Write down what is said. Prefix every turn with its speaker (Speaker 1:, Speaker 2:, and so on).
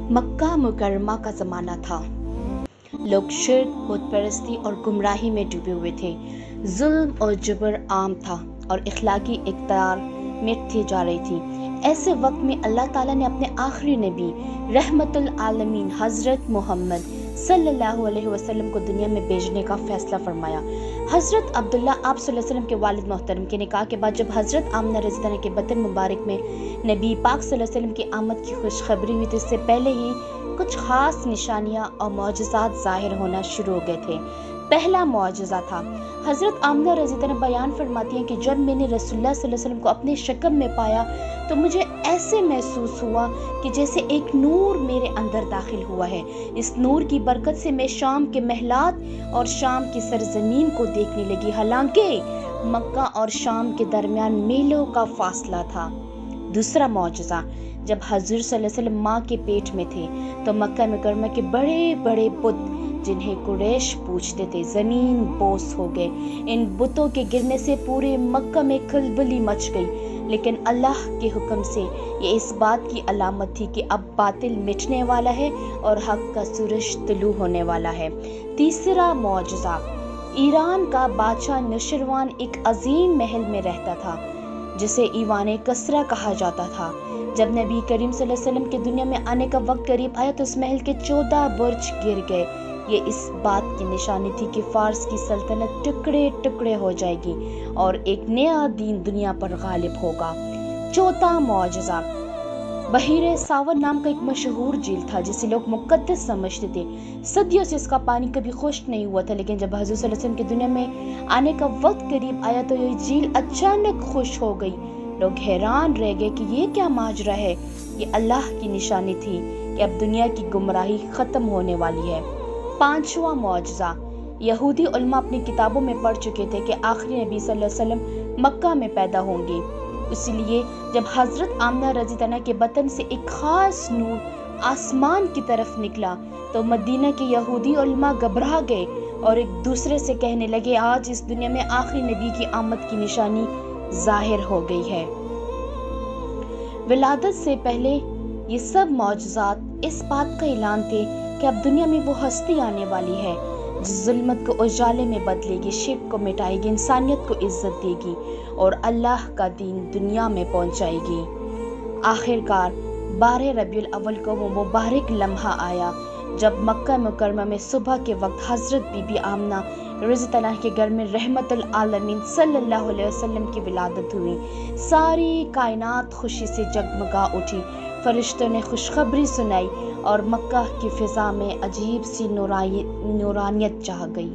Speaker 1: मक्का मुकर्रमा का ज़माना था। लोग शिर्क, बुत परस्ती और गुमराही में डूबे हुए थे। जुल्म और जबर आम था और इखलाकी इक़्तिदार मिटती जा रही थी। ऐसे वक्त में अल्लाह ताला ने अपने आखिरी नबी रहमतुल आलमीन हज़रत मोहम्मद सल्लल्लाहु अलैहि वसल्लम को दुनिया में भेजने का फैसला फरमाया। हज़रत अब्दुल्ला आप सल्लल्लाहु अलैहि वसल्लम के वालिद मोहतरम के निकाह के बाद जब हज़रत आमना रज़ी अल्लाह के बतन मुबारक में नबी पाक सल्लल्लाहु अलैहि वसल्लम की आमद की खुशखबरी हुई तो इससे पहले ही कुछ ख़ास निशानियाँ और मौजज़ात ज़ाहिर होना शुरू हो गए थे। पहला मौजज़ा था, हज़रत आमना रज़ी अल्लाह बयान फरमाती हैं कि जब मैंने रसूलुल्लाह सल्लल्लाहु अलैहि वसल्लम को अपने शक्ल में पाया तो मुझे ऐसे महसूस हुआ कि जैसे एक नूर मेरे अंदर दाखिल हुआ है। इस नूर की बरकत से मैं शाम के महलात और शाम की सरजमीन को देखने लगी। हालांकि मक्का और शाम के दरमियान मीलों का फासला था। दूसरा मौजज़ा, जब हज़ूर सल्लल्लाहु अलैहि वसल्लम माँ के पेट में थे तो मक्का मुकर्रमा के बड़े बड़े बुत जिन्हें कुरैश पूजते थे ज़मीन बोस हो गए। इन बुतों के गिरने से पूरे मक्का में खलबली मच गई, लेकिन अल्लाह के हुक्म से ये इस बात की अलामत थी कि अब बातिल मिटने वाला है और हक का सूरज तुलू होने वाला है। तीसरा मौजज़ा, ईरान का बादशाह नूशरवान एक अजीम महल में रहता था जिसे ईवान कसरा कहा जाता था। जब नबी करीम सल्लल्लाहु अलैहि वसल्लम के दुनिया में आने का वक्त करीब आया तो उस महल के 14 बुर्ज गिर गए। ये इस बात की निशानी थी कि फारस की सल्तनत टुकड़े टुकड़े हो जाएगी और एक नया दीन दुनिया पर गालिब होगा। चौथा मौजज़ा, बहीरे सावर नाम का एक मशहूर झील था जिसे लोग मुकद्दस समझते थे। सदियों से इसका पानी कभी खुश्क नहीं हुआ था, लेकिन जब हज़रत सल्लल्लाहु अलैहि वसल्लम की दुनिया में आने का वक्त करीब आया तो ये झील अचानक खुश हो गई। लोग हैरान रह गए कि ये क्या माजरा है। ये अल्लाह की निशानी थी कि अब दुनिया की गुमराही ख़त्म होने वाली है। पांचवा मौजज़ा, यहूदी उलमा अपनी किताबों में पढ़ चुके थे कि आखिरी नबी सल्लल्लाहु अलैहि वसल्लम मक्का में पैदा होंगे। इसलिए जब हज़रत आमना रज़ी अल्लाह के बतन से एक ख़ास नूर आसमान की तरफ निकला तो मदीना के यहूदी उलमा घबरा गए और एक दूसरे से कहने लगे, आज इस दुनिया में आखिरी नबी की आमद की निशानी ज़ाहिर हो गई है। विलादत से पहले ये सब मौजज़ात इस बात का ऐलान थे कि अब दुनिया में वो हस्ती आने वाली है जो ज़ुल्मत को उजाले में बदलेगी, शिर्क को मिटाएगी, इंसानियत को इज्जत देगी और अल्लाह का दीन दुनिया में पहुंचाएगी। आखिरकार 12 रबीउल अव्वल को वो मुबारक लम्हा आया जब मक्का मुकर्रमा में सुबह के वक्त हज़रत बीबी आमना रज़ी अल्लाह के घर में रहमतुल आलमीन सल्लल्लाहु अलैहि वसल्लम की विलादत हुई। सारी कायनात खुशी से जगमगा उठी। फरिश्तों ने खुशखबरी सुनाई और मक्का की फ़िज़ा में अजीब सी नूरानियत छा गई।